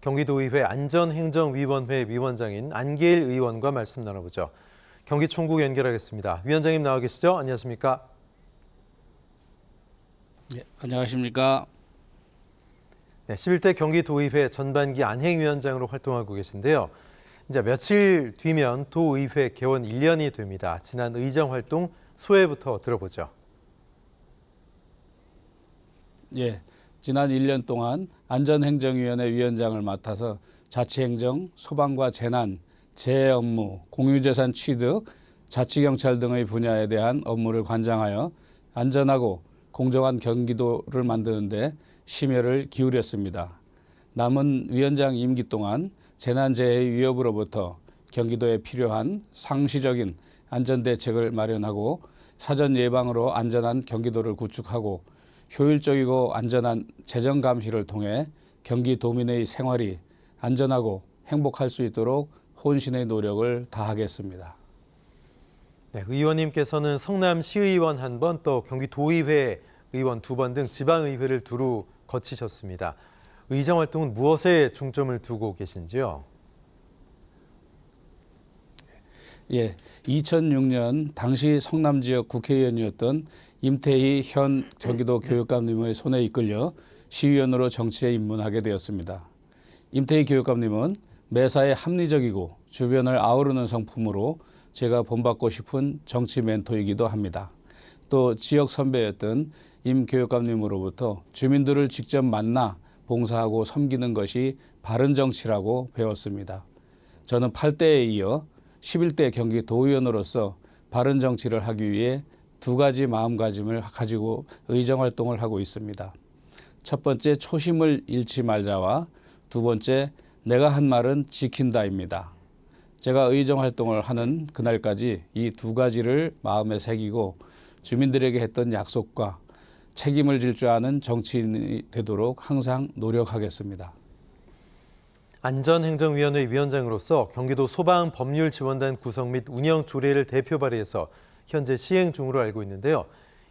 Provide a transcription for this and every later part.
경기도의회 안전행정위원회 위원장인 안계일 의원과 말씀 나눠보죠. 경기총국 연결하겠습니다. 위원장님 나와 계시죠? 안녕하십니까? 네, 안녕하십니까? 네, 11대 경기도의회 전반기 안행위원장으로 활동하고 계신데요. 이제 며칠 뒤면 도의회 개원 1년이 됩니다. 지난 의정 활동 소회부터 들어보죠. 예, 지난 1년 동안 안전행정위원회 위원장을 맡아서 자치행정, 소방과 재난, 재해 업무, 공유재산 취득, 자치경찰 등의 분야에 대한 업무를 관장하여 안전하고 공정한 경기도를 만드는 데 심혈을 기울였습니다. 남은 위원장 임기 동안 재난재해의 위협으로부터 경기도에 필요한 상시적인 안전대책을 마련하고 사전 예방으로 안전한 경기도를 구축하고 효율적이고 안전한 재정 감시를 통해 경기도민의 생활이 안전하고 행복할 수 있도록 혼신의 노력을 다하겠습니다. 네, 의원님께서는 성남시의원 1번, 또 경기도의회 의원 2번 등 지방의회를 두루 거치셨습니다. 의정 활동은 무엇에 중점을 두고 계신지요? 예, 2006년 당시 성남 지역 국회의원이었던 임태희 현 경기도 교육감님의 손에 이끌려 시의원으로 정치에 입문하게 되었습니다. 임태희 교육감님은 매사에 합리적이고 주변을 아우르는 성품으로 제가 본받고 싶은 정치 멘토이기도 합니다. 또 지역 선배였던 임 교육감님으로부터 주민들을 직접 만나 봉사하고 섬기는 것이 바른 정치라고 배웠습니다. 저는 8대에 이어 11대 경기도의원으로서 바른 정치를 하기 위해 2가지 마음가짐을 가지고 의정활동을 하고 있습니다. 첫 번째, 초심을 잃지 말자와 2번째, 내가 한 말은 지킨다입니다. 제가 의정활동을 하는 그날까지 이 2가지를 마음에 새기고 주민들에게 했던 약속과 책임을 질 줄 아는 정치인이 되도록 항상 노력하겠습니다. 안전행정위원회 위원장으로서 경기도 소방법률지원단 구성 및 운영 조례를 대표 발의해서 현재 시행 중으로 알고 있는데요.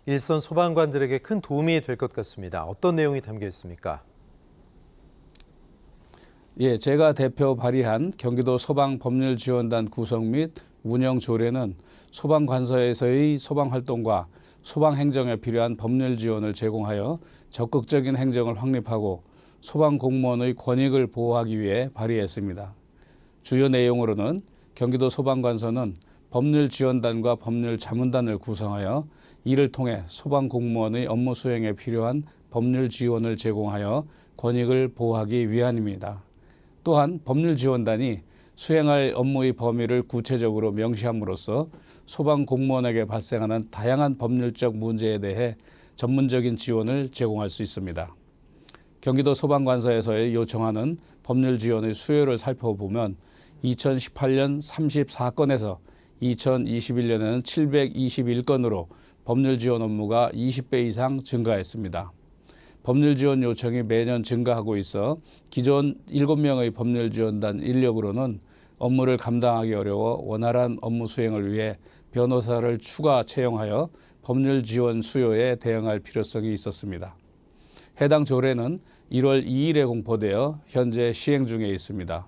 일선 소방관들에게 큰 도움이 될 것 같습니다. 어떤 내용이 담겨 있습니까? 예, 제가 대표 발의한 경기도 소방법률지원단 구성 및 운영 조례는 소방관서에서의 소방활동과 소방행정에 필요한 법률 지원을 제공하여 적극적인 행정을 확립하고 소방공무원의 권익을 보호하기 위해 발의했습니다. 주요 내용으로는 경기도 소방관서는 법률지원단과 법률자문단을 구성하여 이를 통해 소방공무원의 업무 수행에 필요한 법률 지원을 제공하여 권익을 보호하기 위함입니다. 또한 법률지원단이 수행할 업무의 범위를 구체적으로 명시함으로써 소방공무원에게 발생하는 다양한 법률적 문제에 대해 전문적인 지원을 제공할 수 있습니다. 경기도 소방관서에서의 요청하는 법률 지원의 수요를 살펴보면 2018년 34건에서 2021년에는 721건으로 법률 지원 업무가 20배 이상 증가했습니다. 법률 지원 요청이 매년 증가하고 있어 기존 7명의 법률 지원단 인력으로는 업무를 감당하기 어려워 원활한 업무 수행을 위해 변호사를 추가 채용하여 법률 지원 수요에 대응할 필요성이 있었습니다. 해당 조례는 1월 2일에 공포되어 현재 시행 중에 있습니다.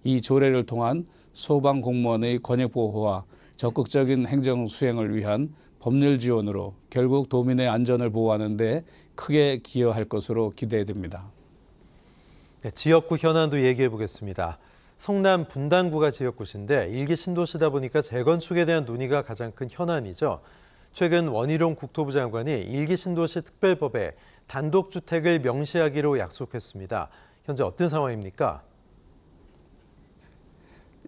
이 조례를 통한 소방공무원의 권익 보호와 적극적인 행정 수행을 위한 법률 지원으로 결국 도민의 안전을 보호하는 데 크게 기여할 것으로 기대됩니다. 네, 지역구 현안도 얘기해 보겠습니다. 성남 분당구가 지역구신데 1기 신도시다 보니까 재건축에 대한 논의가 가장 큰 현안이죠. 최근 원희룡 국토부 장관이 1기 신도시 특별법에 단독주택을 명시하기로 약속했습니다. 현재 어떤 상황입니까?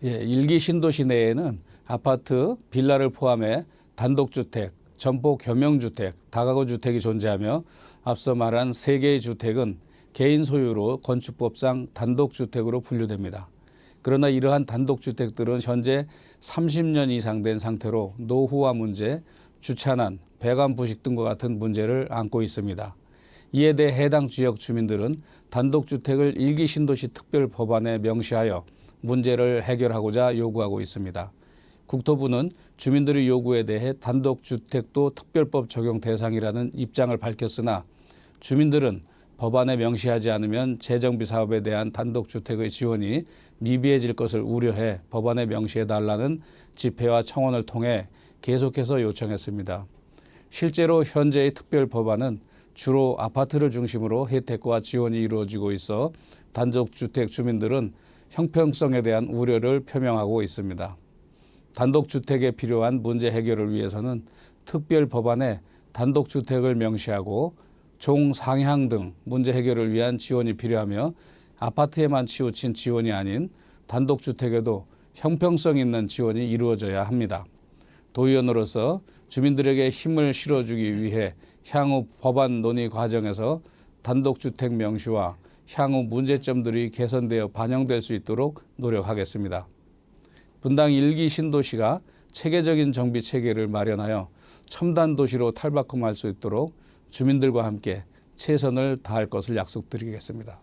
예, 1기 신도시 내에는 아파트, 빌라를 포함해 단독주택, 점포 겸용주택, 다가구 주택이 존재하며 앞서 말한 3개의 주택은 개인 소유로 건축법상 단독주택으로 분류됩니다. 그러나 이러한 단독주택들은 현재 30년 이상 된 상태로 노후화 문제, 주차난, 배관 부식 등과 같은 문제를 안고 있습니다. 이에 대해 해당 지역 주민들은 단독주택을 1기 신도시 특별법안에 명시하여 문제를 해결하고자 요구하고 있습니다. 국토부는 주민들의 요구에 대해 단독주택도 특별법 적용 대상이라는 입장을 밝혔으나 주민들은 법안에 명시하지 않으면 재정비 사업에 대한 단독주택의 지원이 미비해질 것을 우려해 법안에 명시해달라는 집회와 청원을 통해 계속해서 요청했습니다. 실제로 현재의 특별 법안은 주로 아파트를 중심으로 혜택과 지원이 이루어지고 있어 단독주택 주민들은 형평성에 대한 우려를 표명하고 있습니다. 단독주택에 필요한 문제 해결을 위해서는 특별 법안에 단독주택을 명시하고 종상향 등 문제 해결을 위한 지원이 필요하며 아파트에만 치우친 지원이 아닌 단독주택에도 형평성 있는 지원이 이루어져야 합니다. 도의원으로서 주민들에게 힘을 실어주기 위해 향후 법안 논의 과정에서 단독주택 명시와 향후 문제점들이 개선되어 반영될 수 있도록 노력하겠습니다. 분당 1기 신도시가 체계적인 정비 체계를 마련하여 첨단 도시로 탈바꿈할 수 있도록 주민들과 함께 최선을 다할 것을 약속드리겠습니다.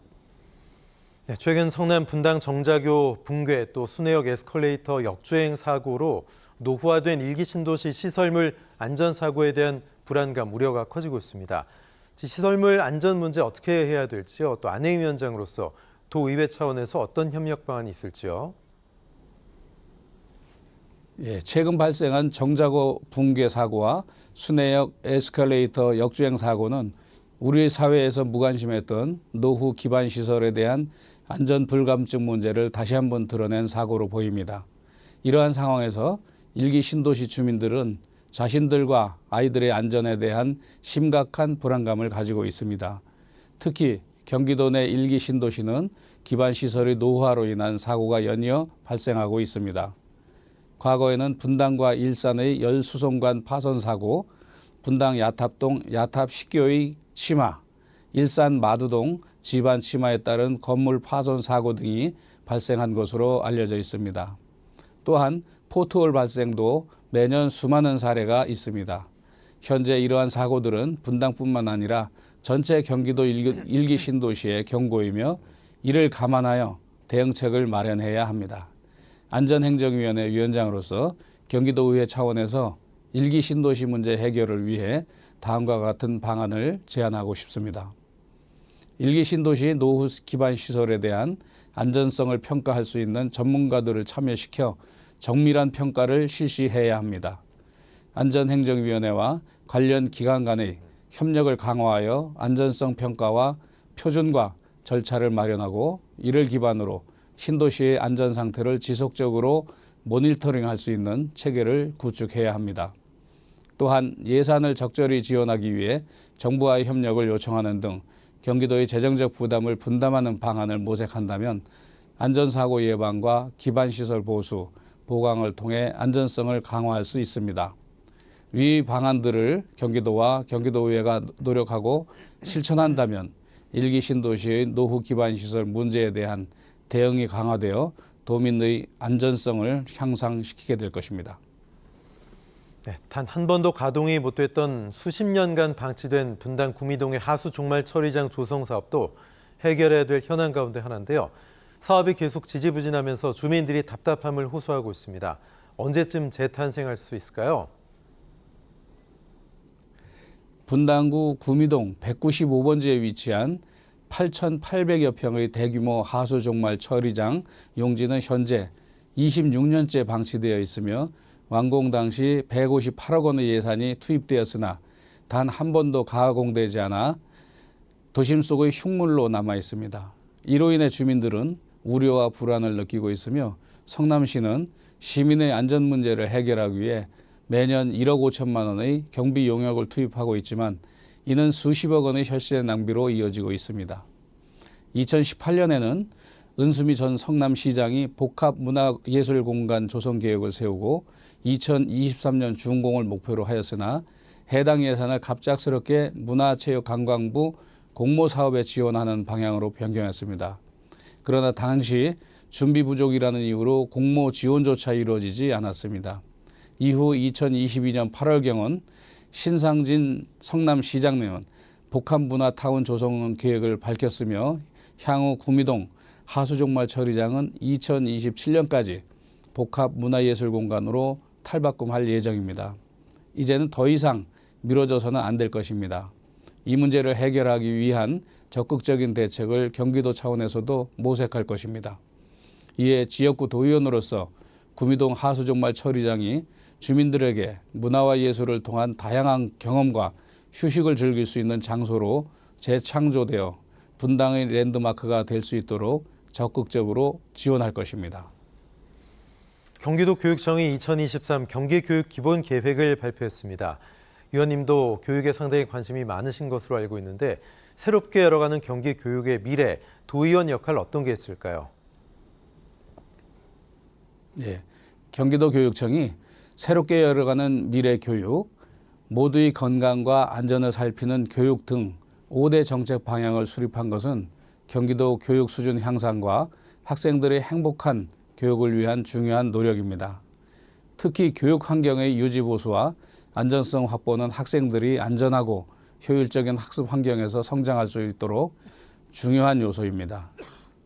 네, 최근 성남 분당 정자교 붕괴 또 순회역 에스컬레이터 역주행 사고로 노후화된 1기 신도시 시설물 안전사고에 대한 불안감, 우려가 커지고 있습니다. 시설물 안전 문제 어떻게 해야 될지요? 또 안행위원장으로서 도의회 차원에서 어떤 협력 방안이 있을지요? 최근 발생한 정자고 붕괴 사고와 순회역 에스컬레이터 역주행 사고는 우리 사회에서 무관심했던 노후 기반 시설에 대한 안전 불감증 문제를 다시 한번 드러낸 사고로 보입니다. 이러한 상황에서 1기 신도시 주민들은 자신들과 아이들의 안전에 대한 심각한 불안감을 가지고 있습니다. 특히 경기도 내 1기 신도시는 기반 시설의 노후화로 인한 사고가 연이어 발생하고 있습니다. 과거에는 분당과 일산의 열수송관 파손 사고, 분당 야탑동 야탑 식교의 침하, 일산 마두동 집안 침하에 따른 건물 파손 사고 등이 발생한 것으로 알려져 있습니다. 또한 포트홀 발생도 매년 수많은 사례가 있습니다. 현재 이러한 사고들은 분당뿐만 아니라 전체 경기도 1기 신도시의 경고이며 이를 감안하여 대응책을 마련해야 합니다. 안전행정위원회 위원장으로서 경기도의회 차원에서 1기 신도시 문제 해결을 위해 다음과 같은 방안을 제안하고 싶습니다. 1기 신도시 노후 기반 시설에 대한 안전성을 평가할 수 있는 전문가들을 참여시켜 정밀한 평가를 실시해야 합니다. 안전행정위원회와 관련 기관 간의 협력을 강화하여 안전성 평가와 표준과 절차를 마련하고 이를 기반으로 신도시의 안전 상태를 지속적으로 모니터링할 수 있는 체계를 구축해야 합니다. 또한 예산을 적절히 지원하기 위해 정부와의 협력을 요청하는 등 경기도의 재정적 부담을 분담하는 방안을 모색한다면 안전사고 예방과 기반시설 보수, 보강을 통해 안전성을 강화할 수 있습니다. 위 방안들을 경기도와 경기도의회가 노력하고 실천한다면 1기 신도시의 노후 기반시설 문제에 대한 대응이 강화되어 도민의 안전성을 향상시키게 될 것입니다. 네, 단 한 번도 가동이 못 됐던 수십 년간 방치된 분당 구미동의 하수 종말 처리장 조성 사업도 해결해야 될 현안 가운데 하나인데요. 사업이 계속 지지부진하면서 주민들이 답답함을 호소하고 있습니다. 언제쯤 재탄생할 수 있을까요? 분당구 구미동 195번지에 위치한 8,800여 평의 대규모 하수 종말 처리장 용지는 현재 26년째 방치되어 있으며 완공 당시 158억 원의 예산이 투입되었으나 단 한 번도 가공되지 않아 도심 속의 흉물로 남아 있습니다. 이로 인해 주민들은 우려와 불안을 느끼고 있으며 성남시는 시민의 안전 문제를 해결하기 위해 매년 1억 5천만 원의 경비 용역을 투입하고 있지만 이는 수십억 원의 혈세 낭비로 이어지고 있습니다. 2018년에는 은수미 전 성남시장이 복합문화예술공간 조성 계획을 세우고 2023년 준공을 목표로 하였으나 해당 예산을 갑작스럽게 문화체육관광부 공모사업에 지원하는 방향으로 변경했습니다. 그러나 당시 준비 부족이라는 이유로 공모 지원조차 이루어지지 않았습니다. 이후 2022년 8월경은 신상진 성남시장님은 복합문화타운 조성 계획을 밝혔으며 향후 구미동 하수종말 처리장은 2027년까지 복합문화예술공간으로 탈바꿈할 예정입니다. 이제는 더 이상 미뤄져서는 안 될 것입니다. 이 문제를 해결하기 위한 적극적인 대책을 경기도 차원에서도 모색할 것입니다. 이에 지역구 도의원으로서 구미동 하수종말 처리장이 주민들에게 문화와 예술을 통한 다양한 경험과 휴식을 즐길 수 있는 장소로 재창조되어 분당의 랜드마크가 될 수 있도록 적극적으로 지원할 것입니다. 경기도 교육청이 2023 경기교육 기본 계획을 발표했습니다. 위원님도 교육에 상당히 관심이 많으신 것으로 알고 있는데 새롭게 열어가는 경기교육의 미래, 도의원 역할 어떤 게 있을까요? 예, 경기도 교육청이 새롭게 열어가는 미래 교육, 모두의 건강과 안전을 살피는 교육 등 5대 정책 방향을 수립한 것은 경기도 교육 수준 향상과 학생들의 행복한 교육을 위한 중요한 노력입니다. 특히 교육 환경의 유지 보수와 안전성 확보는 학생들이 안전하고 효율적인 학습 환경에서 성장할 수 있도록 중요한 요소입니다.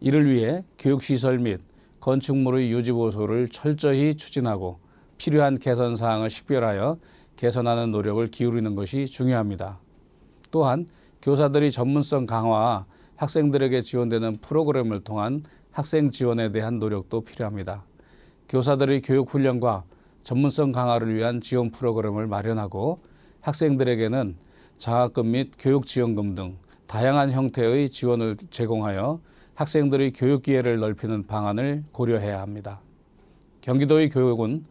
이를 위해 교육시설 및 건축물의 유지 보수를 철저히 추진하고 필요한 개선 사항을 식별하여 개선하는 노력을 기울이는 것이 중요합니다. 또한 교사들이 전문성 강화와 학생들에게 지원되는 프로그램을 통한 학생 지원에 대한 노력도 필요합니다. 교사들의 교육 훈련과 전문성 강화를 위한 지원 프로그램을 마련하고 학생들에게는 장학금 및 교육지원금 등 다양한 형태의 지원을 제공하여 학생들의 교육 기회를 넓히는 방안을 고려해야 합니다. 경기도의 교육은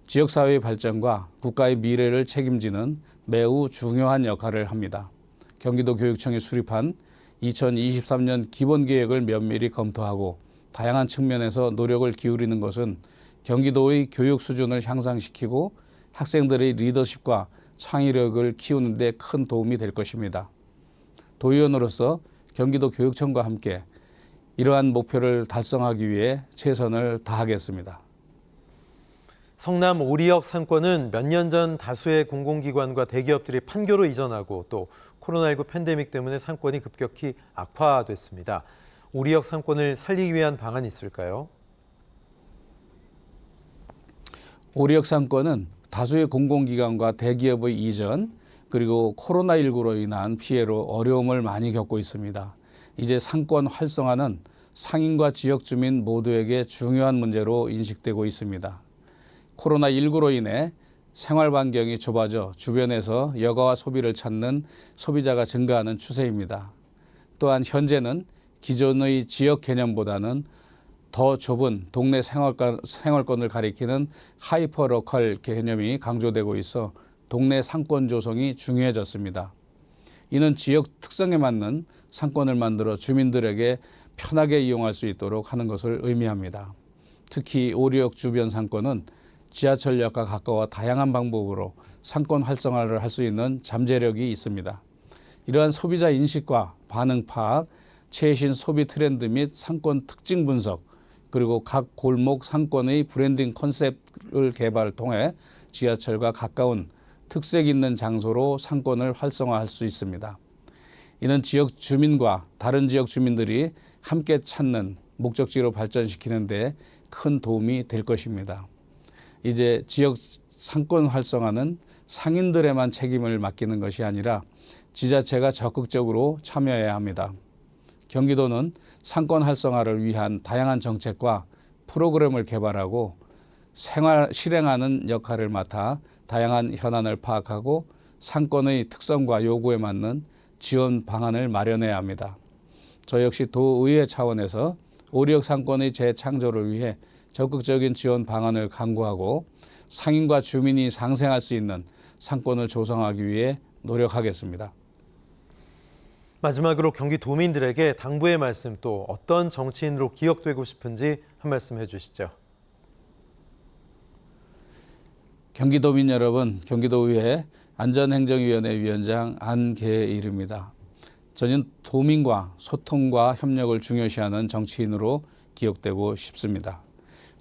지역사회의 발전과 국가의 미래를 책임지는 매우 중요한 역할을 합니다. 경기도 교육청이 수립한 2023년 기본계획을 면밀히 검토하고 다양한 측면에서 노력을 기울이는 것은 경기도의 교육 수준을 향상시키고 학생들의 리더십과 창의력을 키우는 데 큰 도움이 될 것입니다. 도의원으로서 경기도 교육청과 함께 이러한 목표를 달성하기 위해 최선을 다하겠습니다. 성남 오리역 상권은 몇 년 전 다수의 공공기관과 대기업들이 판교로 이전하고 또 코로나19 팬데믹 때문에 상권이 급격히 악화됐습니다. 오리역 상권을 살리기 위한 방안이 있을까요? 오리역 상권은 다수의 공공기관과 대기업의 이전 그리고 코로나19로 인한 피해로 어려움을 많이 겪고 있습니다. 이제 상권 활성화는 상인과 지역 주민 모두에게 중요한 문제로 인식되고 있습니다. 코로나19로 인해 생활 반경이 좁아져 주변에서 여가와 소비를 찾는 소비자가 증가하는 추세입니다. 또한 현재는 기존의 지역 개념보다는 더 좁은 동네 생활권을 가리키는 하이퍼로컬 개념이 강조되고 있어 동네 상권 조성이 중요해졌습니다. 이는 지역 특성에 맞는 상권을 만들어 주민들에게 편하게 이용할 수 있도록 하는 것을 의미합니다. 특히 오리역 주변 상권은 지하철역과 가까워 다양한 방법으로 상권 활성화를 할 수 있는 잠재력이 있습니다. 이러한 소비자 인식과 반응 파악, 최신 소비 트렌드 및 상권 특징 분석, 그리고 각 골목 상권의 브랜딩 컨셉을 개발을 통해 지하철과 가까운 특색 있는 장소로 상권을 활성화할 수 있습니다. 이는 지역 주민과 다른 지역 주민들이 함께 찾는 목적지로 발전시키는 데 큰 도움이 될 것입니다. 이제 지역 상권 활성화는 상인들에만 책임을 맡기는 것이 아니라 지자체가 적극적으로 참여해야 합니다. 경기도는 상권 활성화를 위한 다양한 정책과 프로그램을 개발하고 실행하는 역할을 맡아 다양한 현안을 파악하고 상권의 특성과 요구에 맞는 지원 방안을 마련해야 합니다. 저 역시 도의회 차원에서 오리역 상권의 재창조를 위해 적극적인 지원 방안을 강구하고 상인과 주민이 상생할 수 있는 상권을 조성하기 위해 노력하겠습니다. 마지막으로 경기도민들에게 당부의 말씀 또 어떤 정치인으로 기억되고 싶은지 한 말씀 해주시죠. 경기도민 여러분, 경기도의회 안전행정위원회 위원장 안계일입니다. 저는 도민과 소통과 협력을 중요시하는 정치인으로 기억되고 싶습니다.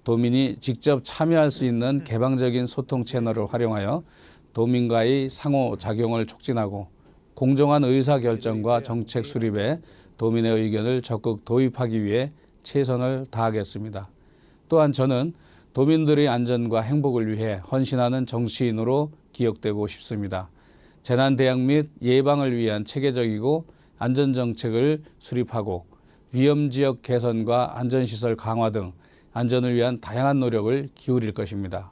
도민이 직접 참여할 수 있는 개방적인 소통 채널을 활용하여 도민과의 상호작용을 촉진하고 공정한 의사결정과 정책 수립에 도민의 의견을 적극 도입하기 위해 최선을 다하겠습니다. 또한 저는 도민들의 안전과 행복을 위해 헌신하는 정치인으로 기억되고 싶습니다. 재난 대응 및 예방을 위한 체계적이고 안전정책을 수립하고 위험지역 개선과 안전시설 강화 등 안전을 위한 다양한 노력을 기울일 것입니다.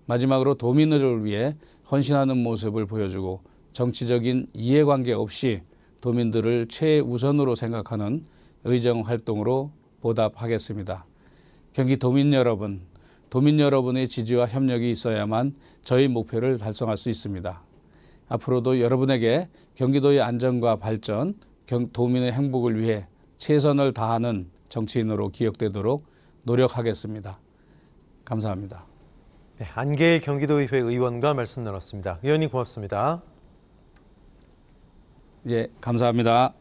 마지막으로 도민을 위해 헌신하는 모습을 보여주고 정치적인 이해관계 없이 도민들을 최우선으로 생각하는 의정 활동으로 보답하겠습니다. 경기 도민 여러분의 지지와 협력이 있어야만 저희 목표를 달성할 수 있습니다. 앞으로도 여러분에게 경기도의 안전과 발전, 도민의 행복을 위해 최선을 다하는 정치인으로 기억되도록 노력하겠습니다. 감사합니다. 네, 안계일 경기도의회 의원과 말씀 나눴습니다. 의원님 고맙습니다. 예, 감사합니다.